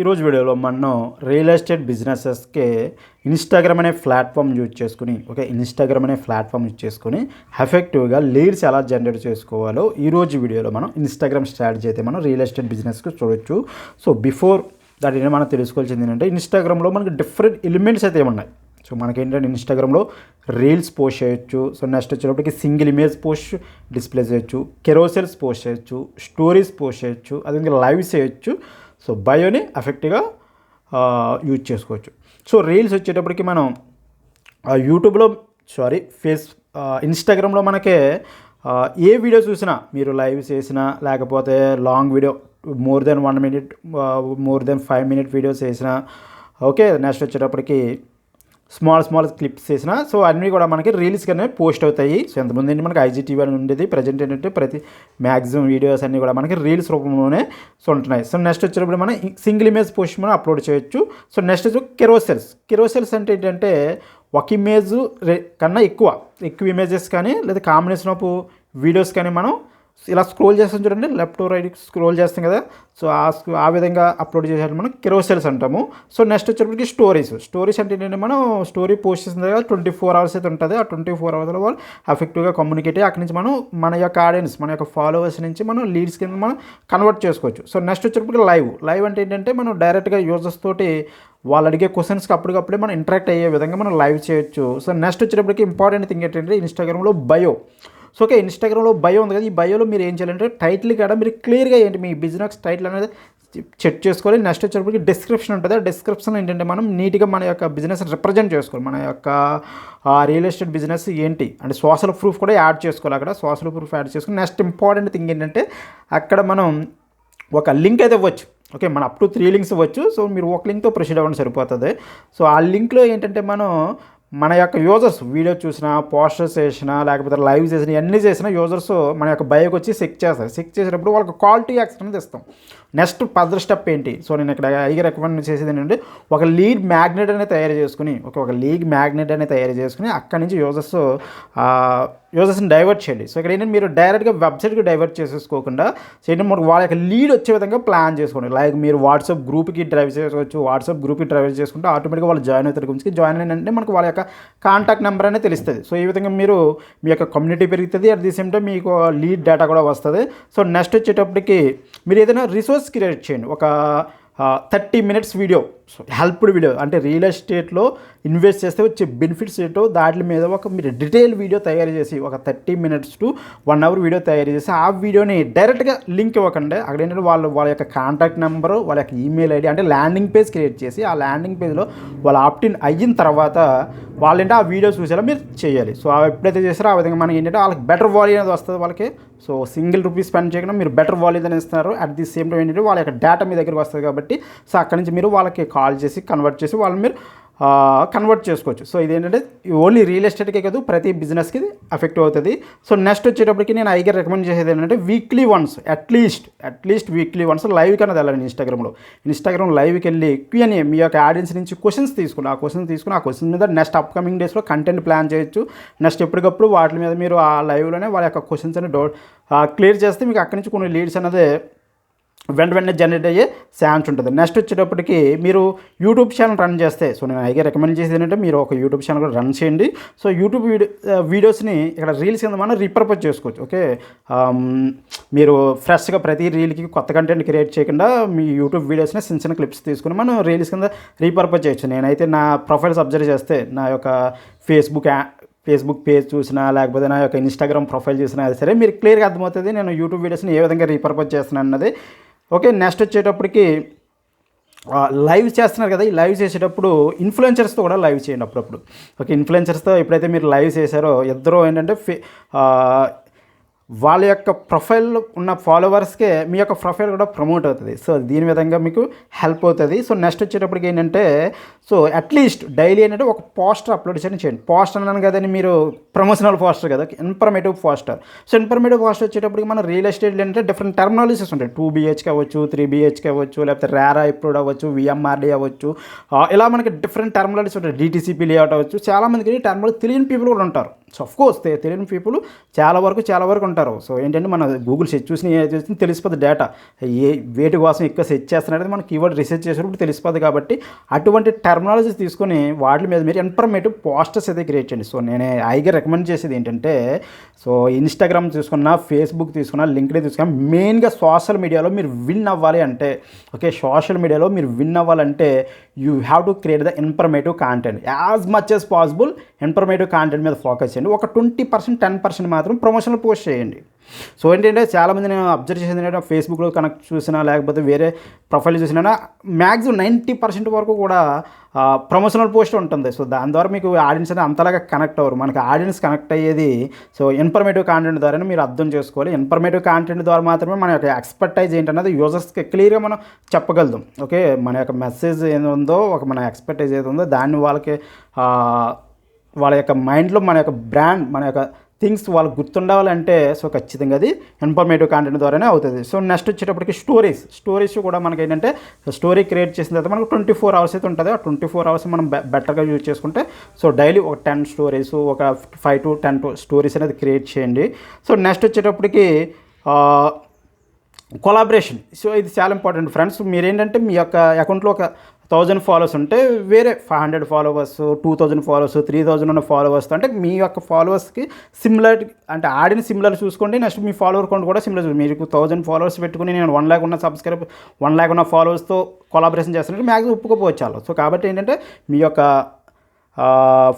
ఈరోజు వీడియోలో మనం రియల్ ఎస్టేట్ బిజినెసెస్కి ఇన్స్టాగ్రామ్ అనే ప్లాట్ఫామ్ యూజ్ చేసుకుని ఎఫెక్టివ్గా లీడ్స్ ఎలా జనరేట్ చేసుకోవాలో ఈరోజు వీడియోలో మనం ఇన్స్టాగ్రామ్ స్ట్రాటజీ అయితే మనం రియల్ ఎస్టేట్ బిజినెస్కి చూడొచ్చు. సో బిఫోర్ దట్ మనం తెలుసుకోవాల్సింది ఏంటంటే ఇన్స్టాగ్రామ్లో మనకి డిఫరెంట్ ఎలిమెంట్స్ అయితే ఏమున్నాయి. సో మనకేంటంటే ఇన్స్టాగ్రామ్లో రీల్స్ పోస్ట్ చేయొచ్చు. సో నెక్స్ట్ వచ్చేటప్పటికి సింగిల్ ఇమేజ్ పోస్ట్ డిస్ప్లే చేయొచ్చు, కెరోసెల్స్ పోస్ట్ చేయొచ్చు, స్టోరీస్ పోస్ట్ చేయొచ్చు, అదే లైవ్స్ చేయొచ్చు. సో బయోని ఎఫెక్ట్గా యూజ్ చేసుకోవచ్చు. సో రీల్స్ వచ్చేటప్పటికి మనం యూట్యూబ్లో ఇన్స్టాగ్రామ్లో మనకే ఏ వీడియో చూసినా మీరు లైవ్ చేసినా లేకపోతే long video more than 1 minute more than 5 minute videos చేసినా ఓకే. నెక్స్ట్ వచ్చేటప్పటికి స్మాల్ క్లిప్స్ చేసిన సో అన్నీ కూడా మనకి రీల్స్ కానీ పోస్ట్ అవుతాయి. సో ఎంతమంది ఏంటి మనకి ఐజీటీవీ అని ఉండేది, ప్రజెంట్ ఏంటంటే ప్రతి మ్యాక్సిమం వీడియోస్ అన్నీ కూడా మనకి రీల్స్ రూపంలోనే సో ఉంటున్నాయి. సో నెక్స్ట్ వచ్చేటప్పుడు మనం సింగిల్ ఇమేజ్ పోస్ట్ మనం అప్లోడ్ చేయొచ్చు. సో నెక్స్ట్ వచ్చి కెరోసెల్స్ అంటే ఏంటంటే ఒక ఇమేజ్ కన్నా ఎక్కువ ఇమేజెస్ కానీ లేదా కాంబినేషన్ ఆఫ్ వీడియోస్ కానీ మనం ఇలా స్క్రోల్ చేస్తాం చూడండి, లెఫ్ట్ రైట్ స్క్రోల్ చేస్తాం కదా. సో ఆ విధంగా అప్లోడ్ చేసేది మనం కెరోసెల్స్ అంటాము. సో నెక్స్ట్ వచ్చేటప్పటికి స్టోరీస్ అంటే ఏంటంటే మనం స్టోరీ పోస్ట్ చేసిన తర్వాత 24 hours అయితే ఉంటుంది. ఆ 24 hours వాళ్ళు ఎఫెక్టివ్గా కమ్యూనికేట్ అక్కడి నుంచి మనం మన యొక్క ఆడియన్స్ మన యొక్క ఫాలోవర్స్ నుంచి మనం లీడ్స్ కింద మనం కన్వర్ట్ చేసుకోవచ్చు. సో నెక్స్ట్ వచ్చేటప్పటికి లైవ్ అంటే ఏంటంటే మనం డైరెక్ట్గా యూజర్స్ తోటి వాళ్ళు అడిగే క్వశ్చన్స్కి అప్పటికప్పుడే మనం ఇంటరాక్ట్ అయ్యే విధంగా మనం లైవ్ చేయొచ్చు. సో నెక్స్ట్ వచ్చేటప్పటికి ఇంపార్టెంట్ థింగ్ ఏంటంటే ఇన్స్టాగ్రామ్లో బయో. సో ఓకే, ఇన్స్టాగ్రామ్లో బయో ఉంది కదా, ఈ బయోలో మీరు ఏం చేయాలంటే టైటిల్ కూడా మీరు క్లియర్గా ఏంటి మీ బిజినెస్ టైటిల్ అనేది చెక్ చేసుకోవాలి. నెక్స్ట్ వచ్చేటప్పటికి డిస్క్రిప్షన్ ఉంటుంది. ఆ డిస్క్రిప్షన్ ఏంటంటే మనం నీట్గా మన యొక్క బిజినెస్ రిప్రజెంట్ చేసుకోవాలి. మన యొక్క రియల్ ఎస్టేట్ బిజినెస్ ఏంటి అంటే సోషల్ ప్రూఫ్ కూడా యాడ్ చేసుకోవాలి. అక్కడ సోషల్ ప్రూఫ్ యాడ్ చేసుకుని నెక్స్ట్ ఇంపార్టెంట్ థింగ్ ఏంటంటే అక్కడ మనం ఒక లింక్ అయితే ఇవ్వచ్చు. ఓకే, మన అప్ టు 3 links ఇవ్వచ్చు. సో మీరు ఒక లింక్తో ప్రొసీడ్ అవ్వడం సరిపోతుంది. సో ఆ లింక్లో ఏంటంటే మనం మన యొక్క యూజర్స్ వీడియో చూసినా, పోస్టర్స్ చేసినా, లేకపోతే లైవ్ చేసినా, ఇవన్నీ చేసినా యూజర్స్ మన యొక్క బయోకి వచ్చి చెక్ చేసేటప్పుడు వాళ్ళకి కాల్ టు యాక్షన్ అనేది ఇస్తాం. నెక్స్ట్ ఫర్దర్ స్టెప్ ఏంటి? సో నేను ఇక్కడ రికమెండ్ చేసేది ఏంటంటే ఒక లీడ్ మ్యాగ్నెట్ అనేది తయారు చేసుకుని అక్కడి నుంచి యూజర్స్ని డైవర్ట్ చేయండి. సో ఇక్కడ ఏంటంటే మీరు డైరెక్ట్గా వెబ్సైట్కి డైవర్ట్ చేసేసుకోకుండా ఏంటంటే మనకు వాళ్ళ యొక్క లీడ్ వచ్చే విధంగా ప్లాన్ చేసుకోండి. లైక్ మీరు వాట్సాప్ గ్రూప్కి డ్రైవ్ చేసుకోవచ్చు. వాట్సాప్ గ్రూప్కి డ్రైవ్ చేసుకుంటే ఆటోమేటిక్గా వాళ్ళు జాయిన్ అవుతారు. గురించి జాయిన్ అయినంటే మనకు వాళ్ళ యొక్క కాంటాక్ట్ నెంబర్ అనేది తెలుస్తుంది. సో ఈ విధంగా మీరు మీ యొక్క కమ్యూనిటీ పెరుగుతుంది. అట్ ది సేమ్ టైం మీకు లీడ్ డేటా కూడా వస్తుంది. సో నెక్స్ట్ వచ్చేటప్పటికి మీరు ఏదైనా రిసోర్స్ క్రియేట్ చేయండి. ఒక 30 minutes video, so helped video అంటే రియల్ ఎస్టేట్లో ఇన్వెస్ట్ చేస్తే వచ్చే బెనిఫిట్స్ ఏంటో దాటి మీద మీరు డీటెయిల్ వీడియో తయారు చేసి ఒక 30 minutes to 1 hour వీడియో తయారు చేసి ఆ వీడియోని డైరెక్ట్గా లింక్ ఇవ్వకండి. అక్కడ ఏంటంటే వాళ్ళ యొక్క కాంటాక్ట్ నెంబరు, వాళ్ళ యొక్క ఈమెయిల్ ఐడి అంటే ల్యాండింగ్ పేజ్ క్రియేట్ చేసి ఆ ల్యాండింగ్ పేజ్లో వాళ్ళు ఆప్టిన్ అయిన తర్వాత వాళ్ళంటే ఆ వీడియో చూసేలా మీరు చేయాలి. సో ఎప్పుడైతే చేస్తారో ఆ విధంగా మనకి ఏంటంటే వాళ్ళకి బెటర్ వాల్యూ అనేది వస్తుంది. వాళ్ళకి సో సింగిల్ రూపీస్ స్పెండ్ చేయకుండా మీరు బెటర్ వాల్యూ అనేది ఇస్తున్నారు. అట్ ది సేమ్ టైం ఏంటంటే వాళ్ళ యొక్క డేటా మీ దగ్గరికి వస్తుంది కాబట్టి సో అక్కడి నుంచి మీరు వాళ్ళకి కాల్ చేసి కన్వర్ట్ చేసి వాళ్ళని మీరు కన్వర్ట్ చేసుకోవచ్చు. సో ఇదేంటంటే ఓన్లీ రియల్ ఎస్టేట్కే కాదు ప్రతి బిజినెస్కి ఎఫెక్టివ్ అవుతుంది. సో నెక్స్ట్ వచ్చేటప్పటికి నేను ఐగా రికమెండ్ చేసేది ఏంటంటే weekly once at least weekly once live కన్నా వెళ్ళండి. ఇన్స్టాగ్రామ్ లైవ్కి వెళ్ళి Q&A మీ యొక్క ఆడియన్స్ నుంచి క్వశ్చన్స్ తీసుకుని ఆ క్వశ్చన్ మీద నెక్స్ట్ అప్కమింగ్ డేస్లో కంటెంట్ ప్లాన్ చేయొచ్చు. నెక్స్ట్ ఎప్పటికప్పుడు వాటి మీద మీరు ఆ లైవ్లోనే వాళ్ళ యొక్క క్వశ్చన్స్ అని క్లియర్ చేస్తే మీకు అక్కడి నుంచి కొన్ని లీడ్స్ అనేది వెంటనే జనరేట్ అయ్యే ఛాన్స్ ఉంటుంది. నెక్స్ట్ వచ్చేటప్పటికి మీరు యూట్యూబ్ ఛానల్ రన్ చేస్తే సో నేను అయితే రికమెండ్ చేసేది ఏంటంటే మీరు ఒక యూట్యూబ్ ఛానల్ కూడా రన్ చేయండి. సో యూట్యూబ్ వీడియోస్ని ఇక్కడ రీల్స్ కింద మనం రీపర్పజ్ చేసుకోవచ్చు. ఓకే, మీరు ఫ్రెష్గా ప్రతి రీల్కి కొత్త కంటెంట్ క్రియేట్ చేయకుండా మీ యూట్యూబ్ వీడియోస్ని చిన్న క్లిప్స్ తీసుకుని మనం రీల్స్ కింద రీపర్పజ్ చేయొచ్చు. నేనైతే నా ప్రొఫైల్స్ అబ్జర్వ్ చేస్తే నా యొక్క ఫేస్బుక్ పేజ్ చూసినా లేకపోతే నా యొక్క ఇన్స్టాగ్రామ్ ప్రొఫైల్ చూసినా అది సరే మీరు క్లియర్గా అర్థమవుతుంది నేను యూట్యూబ్ వీడియోస్ని ఏ విధంగా రీపర్పజ్ చేస్తున్నాను అన్నది. ఓకే, నెక్స్ట్ వచ్చేటప్పటికి లైవ్ చేస్తున్నారు కదా, ఈ లైవ్ చేసేటప్పుడు ఇన్ఫ్లుయెన్సర్స్తో కూడా లైవ్ చేయండి అప్పుడప్పుడు. ఓకే, ఇన్ఫ్లుయెన్సర్స్తో ఎప్పుడైతే మీరు లైవ్ చేశారో ఇద్దరు ఏంటంటే వాళ్ళ యొక్క ప్రొఫైల్లో ఉన్న ఫాలోవర్స్కే మీ యొక్క ప్రొఫైల్ కూడా ప్రమోట్ అవుతుంది. సో దీని విధంగా మీకు హెల్ప్ అవుతుంది. సో నెక్స్ట్ వచ్చేటప్పటికి ఏంటంటే సో అట్లీస్ట్ డైలీ ఏంటంటే ఒక పోస్టర్ అప్లోడ్ చేయండి. పోస్టర్ అన్నాను కదండి, మీరు ప్రమోషనల్ పోస్టర్ కదా, informative poster. So informative poster వచ్చేటప్పటికి మన రియల్ ఎస్టేట్ ఏంటంటే డిఫరెంట్ టెర్మినాలజీస్ ఉంటాయి. 2 BHK అవ్వచ్చు, 3 BHK అవ్వచ్చు, లేకపోతే రేరా అప్రూవ్డ్ అవ్వచ్చు, VMRD అవ్వచ్చు. ఇలా మనకి డిఫరెంట్ టెర్మినాలజీస్ ఉంటాయి. DTCP లేఅవుట్ అవ్వచ్చు. చాలామందికి టెర్మినాలజీ తెలియని పీపుల్ కూడా ఉంటారు. సో అఫ్కోర్స్ తెలియని పీపుల్ చాలా వరకు ఉంటారు. సో ఏంటంటే మన గూగుల్ సెర్చ్ చూసి తెలిసిపోతుంది డేటా వేటి కోసం ఎక్కువ సెర్చ్ చేస్తున్నది మన కీవర్డ్ రీసెర్చ్ చేసినప్పుడు తెలిసిపోతుంది. కాబట్టి అటువంటి టెర్మినాలజీ తీసుకొని వాటి మీద మీరు ఇన్ఫర్మేటివ్ పోస్టర్స్ అయితే క్రియేట్ చేయండి. సో నేను హైగా రికమెండ్ చేసేది ఏంటంటే, సో ఇన్స్టాగ్రామ్ తీసుకున్నా, ఫేస్బుక్ తీసుకున్నా, లింక్డ్ఇన్ తీసుకున్నా, మెయిన్గా సోషల్ మీడియాలో మీరు విన్ అవ్వాలి అంటే, ఓకే, సోషల్ మీడియాలో మీరు విన్ అవ్వాలంటే you have to create the informative content. As much as possible informative content మీద ఫోకస్ చేయండి. ఒక 20%, 10% మాత్రం ప్రమోషనల్ పోస్ట్ చేయండి. సో ఏంటంటే చాలామంది నేను అబ్జర్వ్ చేసేది ఏంటంటే, ఫేస్బుక్లో కనెక్ట్ చూసినా లేకపోతే వేరే ప్రొఫైల్ చూసినా మ్యాక్సిమం 90% వరకు కూడా ప్రమోషనల్ పోస్ట్ ఉంటుంది. సో దాని ద్వారా మీకు ఆడియన్స్ అనేది అంతలాగా కనెక్ట్ అవ్వరు. మనకి ఆడియన్స్ కనెక్ట్ అయ్యేది సో ఇన్ఫర్మేటివ్ కాంటెంట్ ద్వారానే మీరు అర్థం చేసుకోవాలి. ఇన్ఫర్మేటివ్ కాంటెంట్ ద్వారా మాత్రమే మన యొక్క ఎక్స్పర్టైజ్ ఏంటన్నది యూజర్స్కి క్లియర్గా మనం చెప్పగలుగుతాం. ఓకే, మన యొక్క మెసేజ్ ఏదో మన ఎక్స్పర్టైజ్ ఏది ఉందో దాన్ని వాళ్ళకి వాళ్ళ యొక్క మైండ్లో మన యొక్క బ్రాండ్, మన యొక్క థింగ్స్ వాళ్ళకి గుర్తుండాలంటే సో ఖచ్చితంగా అది ఇన్ఫర్మేటివ్ కాంటెంట్ ద్వారానే అవుతుంది. సో నెక్స్ట్ వచ్చేటప్పటికి స్టోరీస్ కూడా మనకి ఏంటంటే, స్టోరీ క్రియేట్ చేసిన తర్వాత మనకు 24 hours అయితే ఉంటుంది. ఆ 24 hours మనం బెటర్గా యూజ్ చేసుకుంటే సో డైలీ ఒక 10 స్టోరీస్, ఒక 5 to 10 స్టోరీస్ అనేది క్రియేట్ చేయండి. సో నెక్స్ట్ వచ్చేటప్పటికి కొలాబరేషన్. సో ఇది చాలా ఇంపార్టెంట్ ఫ్రెండ్స్. మీరేంటంటే మీ యొక్క అకౌంట్లో ఒక 1000 ఫాలోవర్స్ ఉంటే వేరే 500 ఫాలోవర్స్, 2000 ఫాలోవర్స్, 3000 ఉన్న ఫాలోవర్స్ అంటే మీ యొక్క ఫాలోవర్స్కి సిమిలర్ అంటే ఆడిన సిమిలర్ చూసుకోండి. నెక్స్ట్ మీ ఫాలోవర్ కౌంట్ కూడా సిమిలర్ చూసుకోండి. మీకు 1000 ఫాలోవర్స్ పెట్టుకుని నేను 1 lakh ఉన్న సబ్స్క్రైబ్ 1 lakh ఉన్న ఫాలోవర్స్తో కొలాబరేషన్ చేస్తున్నట్టు మ్యాక్సిమం ఒప్పుకోపోవచ్చు వాళ్ళు. సో కాబట్టి ఏంటంటే మీ యొక్క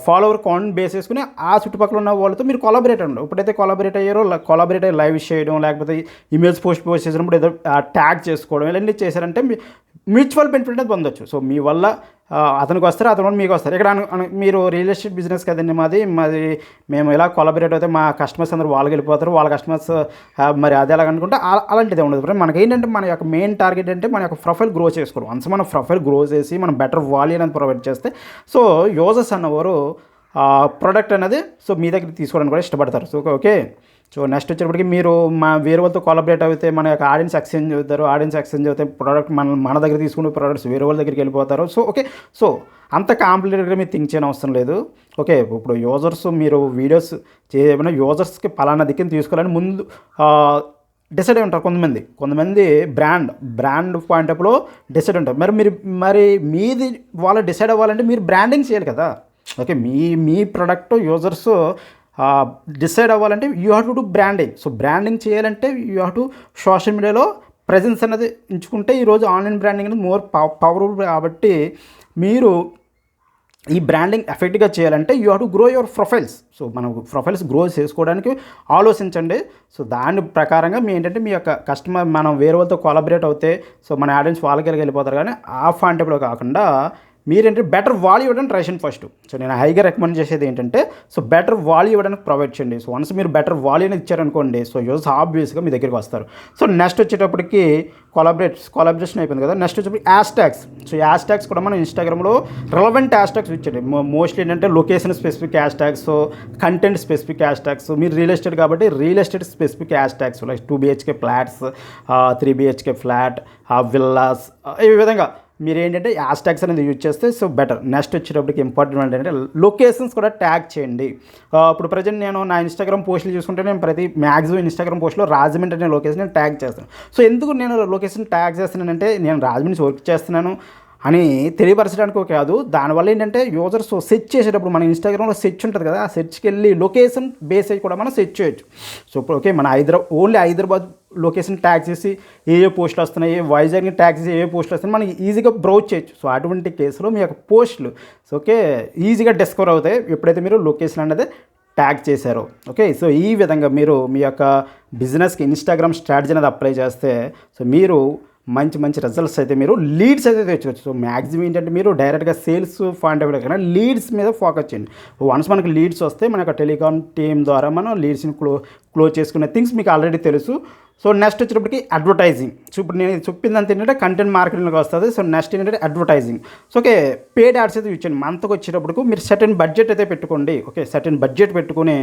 ఫాలోవర్ కౌంట్ బేస్ చేసుకుని ఆ చుట్టుపక్కల ఉన్న వాళ్ళతో మీరు కొలాబరేట్ అవ్వండి. ఎప్పుడైతే కొలాబరేట్ అయ్యారో కొలాబరేట్ అయ్యి లైవ్ చేయడం, లేకపోతే ఇమెయిల్స్ పోస్ట్ చేసినప్పుడు ఏదో ట్యాగ్ చేసుకోవడం, ఇలాంటివి చేశారంటే మ్యూచువల్ బెనిఫిట్ అనేది పొందొచ్చు. సో మీ వల్ల అతనికి వస్తారు, అతని వల్ల మీకు వస్తారు. ఇక్కడ మీరు రియల్ ఎస్టేట్ బిజినెస్ కదండి మాది మేము ఇలా కొలాబరేట్ అయితే మా కస్టమర్స్ అందరూ వాళ్ళకి వెళ్ళిపోతారు, వాళ్ళ కస్టమర్స్ మరి అదే ఎలాగ అనుకుంటే అలాంటిది ఉండదు. మనకి ఏంటంటే మన యొక్క మెయిన్ టార్గెట్ అంటే మన యొక్క ప్రొఫైల్ గ్రో చేసుకోవడం. వన్స్ మన ప్రొఫైల్ గ్రో చేసి మనం బెటర్ వాల్యూ అనేది ప్రొవైడ్ చేస్తే సో యూజర్స్ అన్నవారు ప్రోడక్ట్ అనేది సో మీ దగ్గర తీసుకోవడానికి కూడా ఇష్టపడతారు. సో ఓకే, సో నెక్స్ట్ వచ్చేటప్పటికి మీరు వేరే వాళ్ళతో కొలాబరేట్ అయితే మన యొక్క ఆడియన్స్ ఎక్స్చేంజ్ అవుతారు. ఆడియన్స్ ఎక్స్చేంజ్ అయితే ప్రోడక్ట్ మన దగ్గర తీసుకునే ప్రోడక్ట్స్ వేరే వాళ్ళ దగ్గరికి వెళ్ళిపోతారు. సో ఓకే, సో అంత కాంప్లికేటెడ్గా మీరు థింక్ చేయని అవసరం లేదు. ఓకే, ఇప్పుడు యూజర్స్ మీరు వీడియోస్ చేయమైనా యూజర్స్కి పలానా దిక్కుని తీసుకోవాలని ముందు డిసైడ్ అయి ఉంటారు కొంతమంది బ్రాండ్ పాయింట్ ఆఫ్లో డిసైడ్ ఉంటారు. మరి మీది వాళ్ళు డిసైడ్ అవ్వాలంటే మీరు బ్రాండింగ్ చేయాలి కదా. ఓకే, మీ ప్రోడక్ట్ యూజర్స్ డిసైడ్ అవ్వాలంటే you have to do branding. So branding చేయాలంటే యూ హ్యావ్ టు సోషల్ మీడియాలో ప్రెజెన్స్ అనేది ఎంచుకుంటే ఈరోజు ఆన్లైన్ బ్రాండింగ్ అనేది మోర్ పవర్ఫుల్. కాబట్టి మీరు ఈ బ్రాండింగ్ ఎఫెక్ట్గా చేయాలంటే you have to grow your profiles. So మనం ప్రొఫైల్స్ గ్రో చేసుకోవడానికి ఆలోచించండి. సో దాని ప్రకారంగా మీ ఏంటంటే మీ యొక్క కస్టమర్ మనం వేరే వాళ్ళతో కొలాబరేట్ అవుతే సో మన ఆడియన్స్ వాళ్ళకి వెళ్ళిపోతారు. కానీ ఆ పాయింట్లో కాకుండా మీరేంటంటే బెటర్ వాల్యూ ఇవ్వడానికి ట్రై చేయండి ఫస్ట్. సో నేను హైగా రికమెండ్ చేసేది ఏంటంటే సో బెటర్ వాల్యూ ఇవ్వడానికి ప్రొవైడ్ చేయండి. సో వన్స్ మీరు బెటర్ వాల్యూని ఇచ్చారనుకోండి సో యూజర్స్ ఆబ్వియస్గా మీ దగ్గరికి వస్తారు. సో నెక్స్ట్ వచ్చేటప్పటికి కొలాబరేషన్ అయిపోయింది కదా. నెక్స్ట్ వచ్చేటప్పటికి హ్యాష్ట్యాగ్స్. సో హ్యాష్ట్యాగ్స్ కూడా మనం ఇన్స్టాగ్రామ్లో రిలవెంట్ హ్యాష్ట్యాగ్స్ ఇచ్చేయండి. మోస్ట్లీ ఏంటంటే location specific hashtags, content specific hashtags. మీరు రియల్ ఎస్టేట్ కాబట్టి real estate specific hashtags like 2 BHK flats, 3 BHK flat, villas, ఈ విధంగా మీరు ఏంటంటే హ్యాష్ ట్యాగ్స్ అనేది యూజ్ చేస్తే సో బెటర్. నెక్స్ట్ వచ్చేటప్పటికి ఇంపార్టెంట్ ఏంటంటే లొకేషన్స్ కూడా ట్యాగ్ చేయండి. ఇప్పుడు ప్రజెంట్ నేను నా ఇన్స్టాగ్రామ్ పోస్టులు చూసుకుంటే నేను మ్యాక్సిమం ఇన్స్టాగ్రామ్ పోస్ట్లో రాజమండ్రి అనే లొకేషన్ నేను ట్యాగ్ చేస్తాను. సో ఎందుకు నేను లొకేషన్ ట్యాగ్ చేస్తున్నానంటే నేను రాజమండ్రి వర్క్ చేస్తున్నాను అని తెలియపరచడానికి కాదు. దానివల్ల ఏంటంటే యూజర్స్ సెర్చ్ చేసేటప్పుడు మన ఇన్స్టాగ్రామ్లో సెర్చ్ ఉంటుంది కదా, ఆ సెర్చ్కి వెళ్ళి లొకేషన్ బేస్ అయ్యి కూడా మనం సెర్చ్ చేయొచ్చు. సో ఇప్పుడు ఓకే, మన ఓన్లీ హైదరాబాద్ లొకేషన్ ట్యాగ్ చేసి ఏ పోస్టులు వస్తున్నాయి, వైజాగ్ని ట్యాగ్ చేసి ఏ పోస్టులు వస్తున్నాయి మనకి ఈజీగా బ్రౌజ్ చేయొచ్చు. సో అటువంటి కేసులో మీ యొక్క పోస్టులు సో ఓకే ఈజీగా డిస్కవర్ అవుతాయి ఎప్పుడైతే మీరు లొకేషన్ అనేది ట్యాగ్ చేశారో. ఓకే, సో ఈ విధంగా మీరు మీ యొక్క బిజినెస్కి ఇన్స్టాగ్రామ్ స్ట్రాటజీ అనేది అప్లై చేస్తే సో మీరు మంచి రిజల్ట్స్ అయితే మీరు లీడ్స్ అయితే తెచ్చుకోవచ్చు. సో మ్యాక్సిమం ఏంటంటే మీరు డైరెక్ట్గా సేల్స్ పాయింట్ ఆఫ్ వ్యూ కన్నా లీడ్స్ మీద ఫోకస్ చేయండి. వన్స్ మనకి లీడ్స్ వస్తే మన యొక్క టెలికాం టీమ్ ద్వారా మనం లీడ్స్ని క్లోజ్ చేసుకునే థింగ్స్ మీకు ఆల్రెడీ తెలుసు. సో నెక్స్ట్ వచ్చేటప్పటికి అడ్వర్టైజింగ్. సో ఇప్పుడు నేను చెప్పిందంత ఏంటంటే కంటెంట్ మార్కెటింగ్లోకి వస్తుంది. సో నెక్స్ట్ ఏంటంటే అడ్వర్టైజింగ్. సో ఓకే, పేడ్ యాడ్స్ అయితే ఇచ్చాను. మంత్కి వచ్చేటప్పటికి మీరు సర్టెన్ బడ్జెట్ అయితే పెట్టుకోండి. ఓకే, సర్టెన్ బడ్జెట్ పెట్టుకుని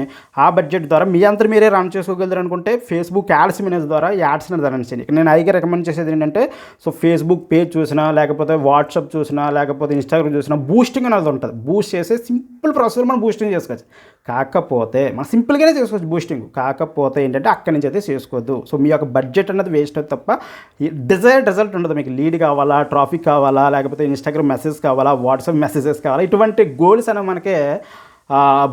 ఆ బడ్జెట్ ద్వారా మీ అంతా మీరే రన్ చేసుకోగలరు అనుకుంటే ఫేస్బుక్ యాడ్స్ మేనేజ్ ద్వారా యాడ్స్ అనేది రన్ చేయండి. నేను హైగా రికమెండ్ చేసేది ఏంటంటే సో ఫేస్బుక్ పేజ్ చూసినా లేకపోతే వాట్సాప్ చూసినా లేకపోతే ఇన్స్టాగ్రామ్ చూసినా బూస్టింగ్ అనేది ఉంటుంది. బూస్ట్ చేసే సింపుల్ ప్రాసెస్ మనం బూస్టింగ్ చేసుకోవచ్చు. కాకపోతే మనం సింపుల్గానే చేసుకోవచ్చు బూస్టింగ్. కాకపోతే ఏంటంటే అక్కడి నుంచి అయితే చేసుకోవద్దు. సో మీ యొక్క బడ్జెట్ అన్నది వేస్ట్ అవుతుంది తప్ప డిజైర్డ్ రిజల్ట్ ఉండదు. మీకు లీడ్ కావాలా, ట్రాఫిక్ కావాలా, లేకపోతే ఇన్స్టాగ్రామ్ మెసేజ్ కావాలా, వాట్సాప్ మెసేజెస్ కావాలా, ఇటువంటి గోల్స్ అనేవి మనకి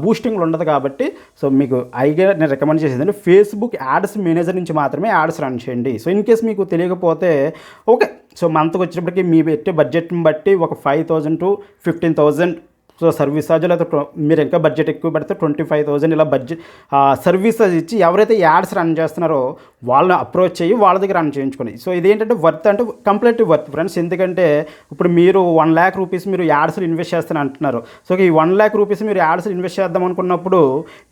బూస్టింగ్లో ఉండదు. కాబట్టి సో మీకు ఐగా నేను రికమెండ్ చేసేది అంటే ఫేస్బుక్ యాడ్స్ మేనేజర్ నుంచి మాత్రమే యాడ్స్ రన్ చేయండి. సో ఇన్ కేస్ మీకు తెలియకపోతే ఓకే, సో మంత్కి వచ్చేటప్పటికి మీ పెట్టే బడ్జెట్ని బట్టి ఒక 5,000 to 15,000 సో సర్వీస్ ఛార్జ్, లేకపోతే మీరు ఇంకా బడ్జెట్ ఎక్కువ పెడితే 25,000 ఇలా బడ్జెట్ సర్వీస్ ఇచ్చి ఎవరైతే యాడ్స్ రన్ చేస్తున్నారో వాళ్ళని అప్రోచ్ చేయి, వాళ్ళ దగ్గర రన్ చేయించుకోండి. సో ఇదేంటంటే వర్త్ అంటే కంప్లీట్లీ వర్త్ ఫ్రెండ్స్. ఎందుకంటే ఇప్పుడు మీరు 1 lakh రూపీస్ మీరు యాడ్స్లో ఇన్వెస్ట్ చేస్తాను అంటున్నారు. సో ఈ 1 lakh రూపీస్ మీరు యాడ్స్లో ఇన్వెస్ట్ చేద్దాం అనుకున్నప్పుడు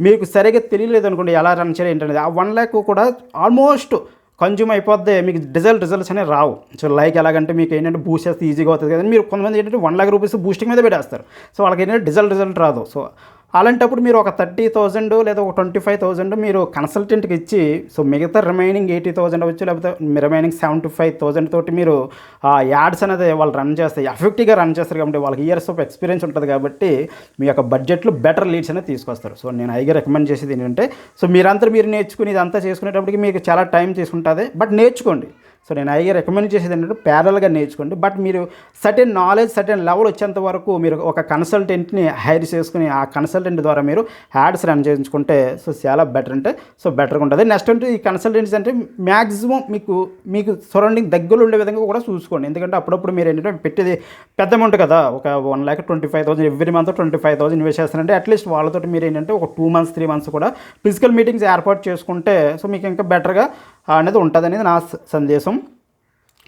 మీకు సరిగ్గా తెలియలేదు అనుకోండి ఎలా రన్ చేయాలి ఏంటనేది. ఆ 1 lakh కూడా ఆల్మోస్ట్ కన్జ్యూమ్ అయిపోద్ది, మీకు రిజల్ట్స్ అనేవి రావు. సో లైక్ ఎలాగంటే మీకు ఏంటంటే బూస్ట్ చేస్తే ఈజీగా అవుతుంది కదా, మీరు కొంతమంది ఏంటంటే 1 lakh రూపీస్ బూస్టింగ్ మీద పెట్టేస్తారు. సో వాళ్ళకి ఏంటంటే రిజల్ట్ రాదు. సో అలాంటప్పుడు మీరు ఒక 30,000 లేదా ఒక 25,000 మీరు కన్సల్టెంట్కి ఇచ్చి, సో మిగతా రిమైనింగ్ 80,000 అవ్వచ్చు, లేకపోతే రిమైనింగ్ 75,000 తోటి మీరు యాడ్స్ అనేది వాళ్ళు రన్ చేస్తాయి, ఎఫెక్టివ్గా రన్ చేస్తారు. కాబట్టి వాళ్ళకి ఇయర్స్ ఆఫ్ ఎక్స్పీరియన్స్ ఉంటుంది కాబట్టి మీ యొక్క బడ్జెట్లో బెటర్ లీడ్స్ అనేది తీసుకొస్తారు. సో నేను ఐగా రికమెండ్ చేసేది ఏంటంటే, సో మీరు నేర్చుకుని ఇదంతా చేసుకునేటప్పటికి మీకు చాలా టైం తీసుకుంటుంది, బట్ నేర్చుకోండి. సో నేను ఐగా రికమెండ్ చేసేది ఏంటంటే ప్యారల్గా నేర్చుకోండి. బట్ మీరు సర్టెన్ నాలెడ్జ్, సర్టెన్ లెవెల్ వచ్చేంత వరకు మీరు ఒక కన్సల్టెంట్ని హైర్ చేసుకుని ఆ కన్సల్టెంట్ ద్వారా మీరు యాడ్స్ రన్ చేయించుకుంటే సో చాలా బెటర్, అంటే సో బెటర్గా ఉంటుంది. నెక్స్ట్ అంటే ఈ కన్సల్టెంట్స్ అంటే మ్యాక్సిమం మీకు సరౌండింగ్ దగ్గరలో ఉండే విధంగా కూడా చూసుకోండి. ఎందుకంటే అప్పుడప్పుడు మీరు ఏంటంటే పెట్టేది పెద్ద అమౌంట్ కదా, ఒక 1,25,000 ఎవ్రీ మంత్ 25,000 ఇన్వెస్ట్ చేస్తారంటే అట్లీస్ట్ వాళ్ళతో మీరు ఏంటంటే ఒక 2 months 3 months కూడా ఫిజికల్ మీటింగ్స్ ఏర్పాటు చేసుకుంటే సో మీకు ఇంకా బెటర్గా అనేది ఉంటుంది అనేది నా సందేశం.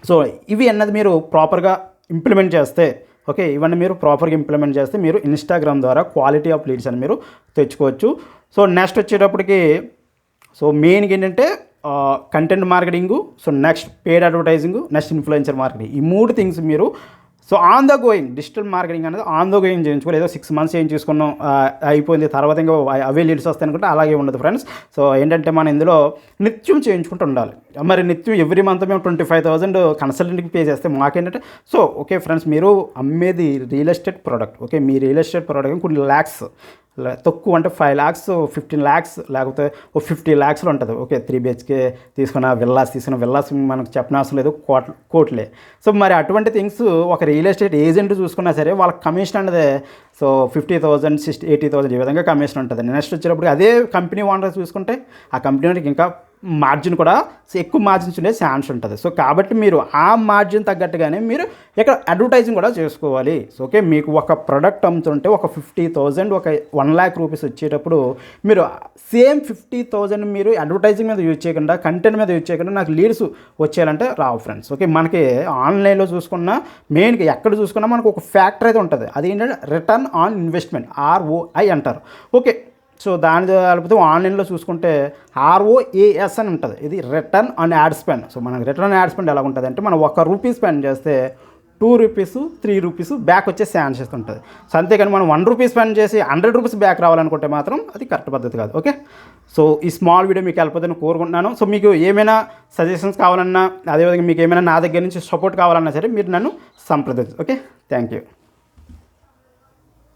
సో ఇవి అన్నది మీరు ప్రాపర్గా ఇంప్లిమెంట్ చేస్తే ఓకే, ఇవన్నీ మీరు ప్రాపర్గా ఇంప్లిమెంట్ చేస్తే మీరు ఇన్స్టాగ్రామ్ ద్వారా క్వాలిటీ ఆఫ్ లీడ్స్ అని మీరు తెచ్చుకోవచ్చు. సో నెక్స్ట్ వచ్చేటప్పటికి సో మెయిన్గా ఏంటంటే content marketing, so next paid advertising, next influencer marketing, ఈ 3 థింగ్స్ మీరు so on the going digital marketing అనేది ఆన్ ద గోయింగ్ చేయించుకోవాలి. ఏదో 6 months ఏం చేసుకున్నాం అయిపోయింది తర్వాత ఇంకా అవే లీడ్స్ వస్తాయి అనుకుంటే అలాగే ఉండదు ఫ్రెండ్స్. సో ఏంటంటే మనం ఇందులో నిత్యం చేయించుకుంటూ ఉండాలి. మరి నిత్యం ఎవ్రీ మంత్ మేము 25,000 కన్సల్టెంట్కి పే చేస్తే మాకేంటంటే సో ఓకే ఫ్రెండ్స్, మీరు అమ్మేది రియల్ ఎస్టేట్ ప్రోడక్ట్, ఓకే మీ రియల్ ఎస్టేట్ ప్రోడక్ట్ కొన్ని ల్యాక్స్ తక్కువ అంటే 5 lakhs 15 lakhs లేకపోతే ఓ 50 lakhsలో ఉంటుంది. ఓకే 3 BHK తీసుకున్న విల్లాస్ మనకు చెప్పనవసరం లేదు, కోట్లే. సో మరి అటువంటి థింగ్స్ ఒక రియల్ ఎస్టేట్ ఏజెంట్ చూసుకున్నా సరే వాళ్ళ కమిషన్ అనేది సో 50,000 80,000 ఈ విధంగా కమిషన్ ఉంటుంది. నెక్స్ట్ వచ్చేటప్పుడు అదే కంపెనీ ఓనర్ చూసుకుంటే ఆ కంపెనీ వారికి ఇంకా మార్జిన్ కూడా ఎక్కువ మార్జిన్స్ ఉండే ఛాన్స్ ఉంటుంది. సో కాబట్టి మీరు ఆ మార్జిన్ తగ్గట్టుగానే మీరు ఇక్కడ అడ్వర్టైజింగ్ కూడా చేసుకోవాలి. సో ఓకే మీకు ఒక ప్రోడక్ట్ అమ్ముతుంటే ఒక 50,000 ఒక 1 lakh రూపీస్ వచ్చేటప్పుడు మీరు సేమ్ 50,000 మీరు అడ్వర్టైజింగ్ మీద యూజ్ చేయకుండా, కంటెంట్ మీద యూజ్ చేయకుండా నాకు లీడ్స్ వచ్చేయాలంటే రావు ఫ్రెండ్స్. ఓకే మనకి ఆన్లైన్లో చూసుకున్నా మెయిన్గా ఎక్కడ చూసుకున్నా మనకు ఒక ఫ్యాక్టర్ అయితే ఉంటుంది, అది ఏంటంటే రిటర్న్ ఆన్ ఇన్వెస్ట్మెంట్, ROI అంటారు. ఓకే సో దాని లేకపోతే ఆన్లైన్లో చూసుకుంటే ROAS అని ఉంటుంది, ఇది return on add spend. So మనకి రిటర్న్ ఆన్ యాడ్ స్పెండ్ ఎలా ఉంటుంది అంటే మనం 1 రూపీ స్పెండ్ చేస్తే 2 rupees 3 rupees బ్యాక్ వచ్చే ఛాన్సెస్ ఉంటుంది. సో అంతేకాని మనం 1 రూపీ స్పెండ్ చేసి 100 rupees బ్యాక్ రావాలనుకుంటే మాత్రం అది కరెక్ట్ పద్ధతి కాదు. ఓకే సో ఈ స్మాల్ వీడియో మీకు వెళ్ళిపోతుందని కోరుకుంటున్నాను. సో మీకు ఏమైనా సజెషన్స్ కావాలన్నా, అదేవిధంగా మీకు ఏమైనా నా దగ్గర నుంచి సపోర్ట్ కావాలన్నా సరే మీరు నన్ను సంప్రదించు. Okay thank you.